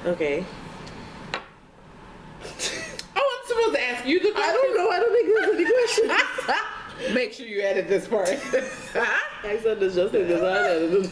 Okay. Oh, I'm supposed to ask you the question? I don't know. I don't think there's any questions. Make sure you edit this part. I said this just in design.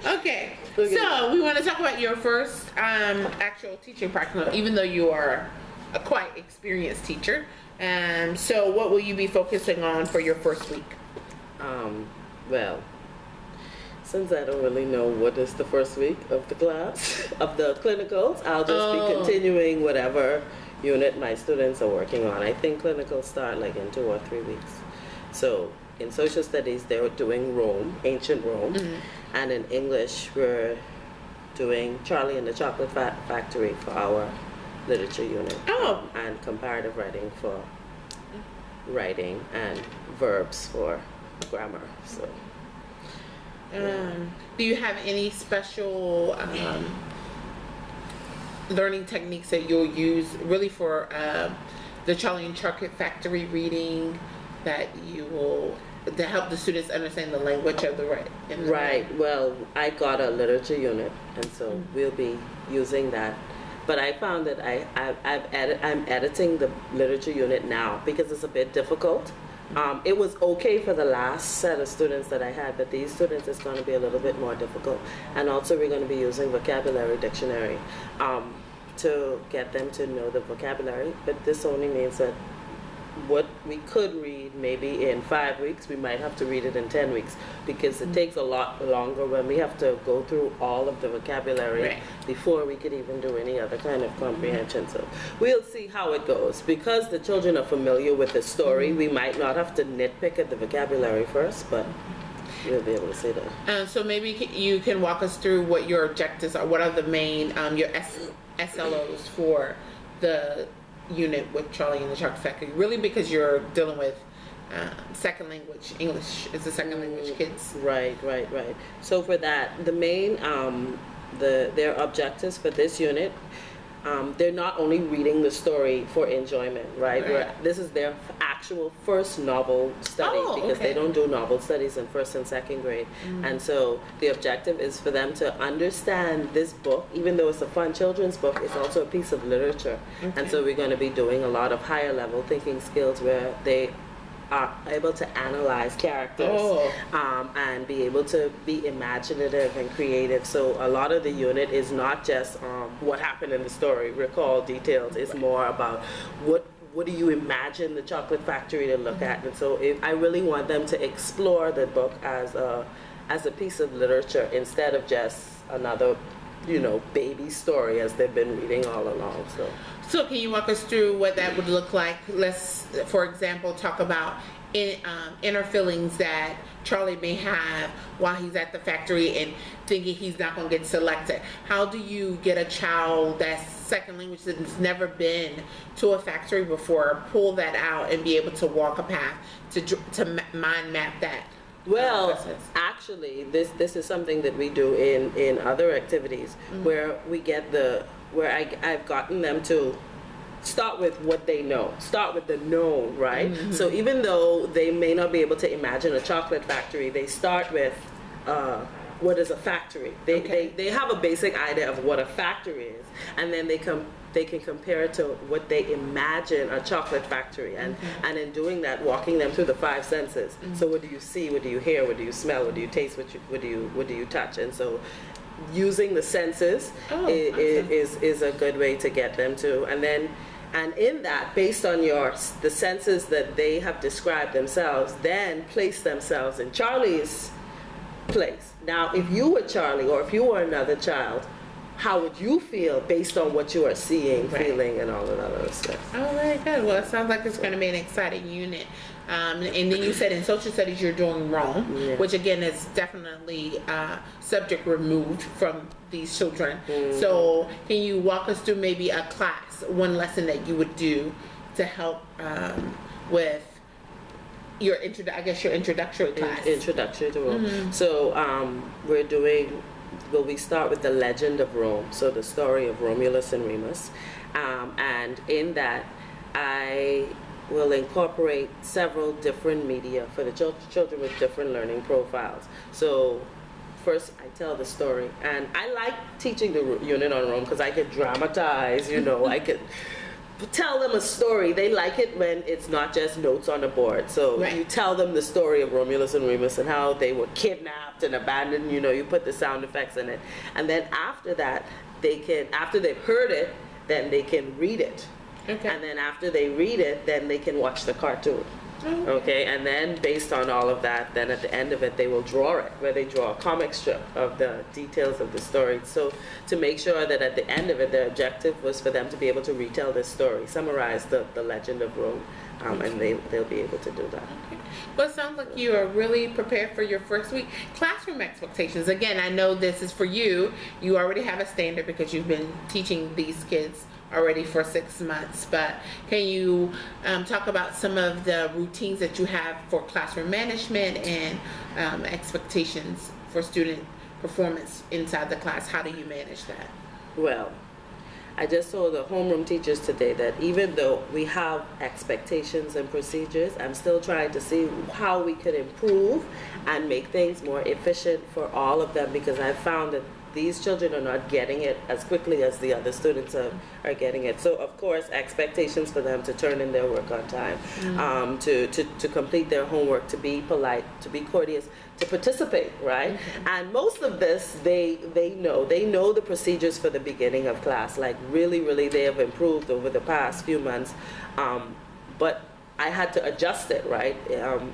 Okay. So we want to talk about your first actual teaching practice, even though you are a quite experienced teacher. So what will you be focusing on for your first week? Well, since I don't really know what is the first week of the class, of the clinicals, I'll just be continuing whatever unit my students are working on. I think clinicals start like in 2 or 3 weeks. So in social studies, they're doing Rome, ancient Rome, and in English, we're doing Charlie and the Chocolate Factory for our literature unit. And comparative writing for writing and verbs for grammar. So do you have any special learning techniques that you'll use really for the Charlie and Chocolate Factory reading that you will to help the students understand the language of the right? Well, I got a literature unit, and so we'll be using that. But I found that I'm editing the literature unit now because it's a bit difficult. It was okay for the last set of students that I had, but these students it's going to be a little bit more difficult. And also we're going to be using vocabulary dictionary to get them to know the vocabulary. But this only means that what we could read maybe in 5 weeks, we might have to read it in 10 weeks because it takes a lot longer when we have to go through all of the vocabulary before we could even do any other kind of comprehension. So we'll see how it goes. Because the children are familiar with the story, we might not have to nitpick at the vocabulary first, but we'll be able to see that. So maybe you can walk us through what your objectives are. What are the main, your SLOs for the unit with Charlie and the Chocolate Factory, really because you're dealing with second language, English is the second language kids. Right. So for that, the main, their objectives for this unit, they're not only reading the story for enjoyment, right? This is their actual first novel study because they don't do novel studies in first and second grade. And so the objective is for them to understand this book, even though it's a fun children's book, it's also a piece of literature. And so we're going to be doing a lot of higher level thinking skills where they are able to analyze characters and be able to be imaginative and creative. So a lot of the unit is not just what happened in the story, recall details. It's more about what do you imagine the chocolate factory to look at. And so I really want them to explore the book as a piece of literature instead of just another baby story as they've been reading all along. So can you walk us through what that would look like? Let's, for example, talk about inner feelings that Charlie may have while he's at the factory and thinking he's not going to get selected. How do you get a child that's second language that's never been to a factory before, pull that out and be able to walk a path to mind map that? Well, actually, this is something that we do in other activities where we get I've gotten them to start with what they know, start with the known, right? So even though they may not be able to imagine a chocolate factory, they start with what is a factory. They have a basic idea of what a factory is, and then they can compare it to what they imagine a chocolate factory, and in doing that, walking them through the 5 senses. So what do you see? What do you hear? What do you smell? What do you taste? What do you touch? And so using the senses is a good way to get them to, and in that, based on the senses that they have described themselves, then place themselves in Charlie's place. Now, if you were Charlie or if you were another child, how would you feel based on what you are seeing, feeling, and all of that other stuff? Oh, very good. Well, it sounds like it's going to be an exciting unit. And then you said in social studies you're doing Rome, which again is definitely subject removed from these children. So can you walk us through maybe a class, one lesson that you would do to help with your introductory class? Introductory to Rome. So we start with the legend of Rome, so the story of Romulus and Remus, and in that I will incorporate several different media for the children with different learning profiles. So first I tell the story, and I like teaching the unit on Rome because I could dramatize, I could tell them a story. They like it when it's not just notes on the board. So Right. you tell them the story of Romulus and Remus and how they were kidnapped and abandoned, you put the sound effects in it. And then after that, after they've heard it, then they can read it. Okay. And then after they read it, then they can watch the cartoon. Okay, and then based on all of that, then at the end of it, they will draw it, where they draw a comic strip of the details of the story. So to make sure that at the end of it, the objective was for them to be able to retell this story, summarize the legend of Rome, and they'll be able to do that. Okay. Well, it sounds like you are really prepared for your first week. Classroom expectations. Again, I know this is for you. You already have a standard because you've been teaching these kids already for 6 months, but can you talk about some of the routines that you have for classroom management and expectations for student performance inside the class? How do you manage that? Well, I just told the homeroom teachers today that even though we have expectations and procedures, I'm still trying to see how we could improve and make things more efficient for all of them, because I've found that these children are not getting it as quickly as the other students are getting it. So of course, expectations for them to turn in their work on time, to complete their homework, to be polite, to be courteous, to participate, right? And most of this, they know the procedures for the beginning of class. Like really, they have improved over the past few months. But I had to adjust it, right?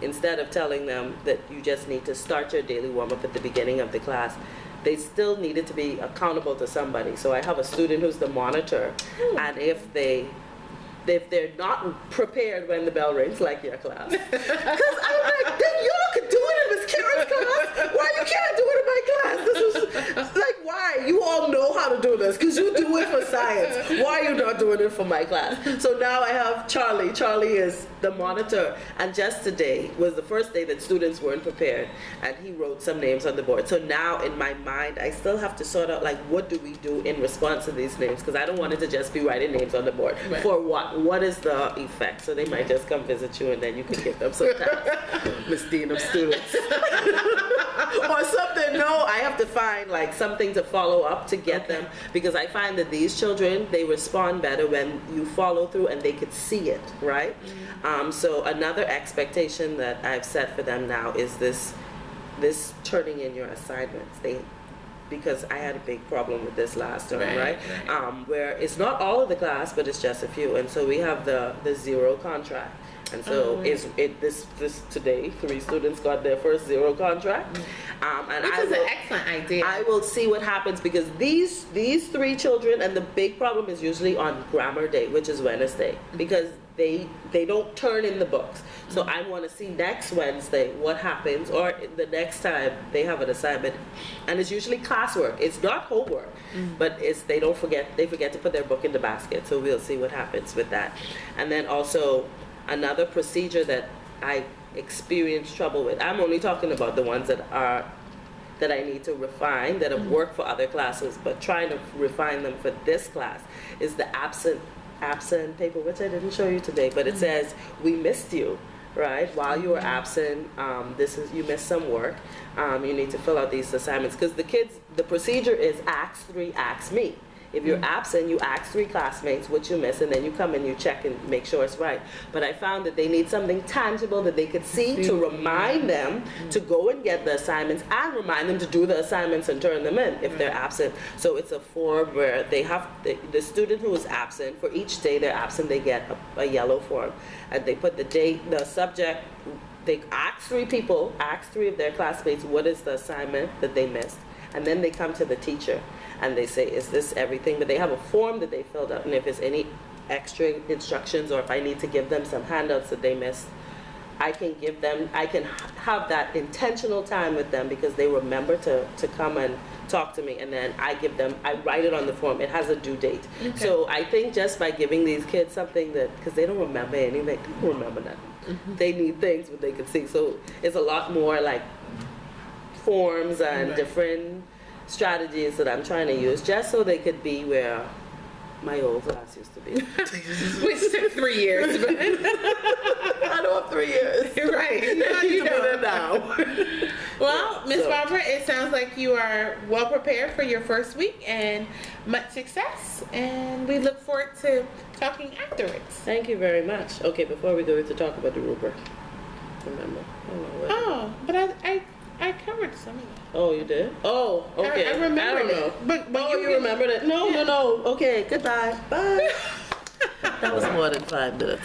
Instead of telling them that you just need to start your daily warm-up at the beginning of the class, they still needed to be accountable to somebody. So I have a student who's the monitor, and if they're not prepared when the bell rings, like your class, because I'm like, then y'all could do it in Miss Karen's class. Why you can't do it in my class? This is like, why? You all know how to do this because you do it for science. Why are you not doing it for my class? So now I have Charlie. Charlie is the monitor, and just today was the first day that students weren't prepared, and he wrote some names on the board. So now in my mind, I still have to sort out, like, what do we do in response to these names? Because I don't want it to just be writing names on the board. Right. For what? What is the effect? So they might just come visit you, and then you can give them some time, Miss Dean of Students. Or something. No, I have to find like something to follow up to get them, because I find that these children, they respond better when you follow through and they could see it, right? So another expectation that I've set for them now is this turning in your assignments. Because I had a big problem with this last term, right? Where it's not all of the class, but it's just a few, and so we have the zero contract. And so this today, 3 students got their first zero contract. And Which is an excellent idea. I will see what happens, because these 3 children, and the big problem is usually on grammar day, which is Wednesday, because they don't turn in the books. So I want to see next Wednesday what happens, or the next time they have an assignment. And it's usually classwork. It's not homework, but they forget to put their book in the basket. So we'll see what happens with that. And then also another procedure that I experienced trouble with. I'm only talking about the ones that I need to refine, that have worked for other classes, but trying to refine them for this class, is the absent paper, which I didn't show you today, but it says, we missed you, right? While you were absent, you missed some work. You need to fill out these assignments, because the procedure is ask 3, ask me. If you're absent, you ask 3 classmates what you missed, and then you come and you check and make sure it's right. But I found that they need something tangible that they could see to remind them to go and get the assignments, and remind them to do the assignments and turn them in if they're absent. So it's a form where they have the student who is absent, for each day they're absent, they get a yellow form, and they put the date, the subject. They ask 3 people, ask 3 of their classmates what is the assignment that they missed, and then they come to the teacher. And they say, is this everything? But they have a form that they filled out, and if there's any extra instructions, or if I need to give them some handouts that they missed, I can have that intentional time with them, because they remember to come and talk to me, and then I write it on the form. It has a due date. So I think just by giving these kids something because they don't remember anything, they don't remember nothing. They need things that they can see. So it's a lot more like forms and different strategies that I'm trying to use, just so they could be where my old class used to be. Which took 3 years. But I know I'm 3 years. right. I No, need you to be there don't. now. Well, Miss So- Barbara, it sounds like you are well prepared for your first week and much success. And we look forward to talking afterwards. Thank you very much. Okay, before we go to talk about the rubric, remember? I don't know what- Oh, but I covered some of that. Oh, you did? Oh, okay. I remembered don't know. it. But Oh, you can- remembered it? No, no, no. Okay, goodbye. Bye. That was more than 5 minutes.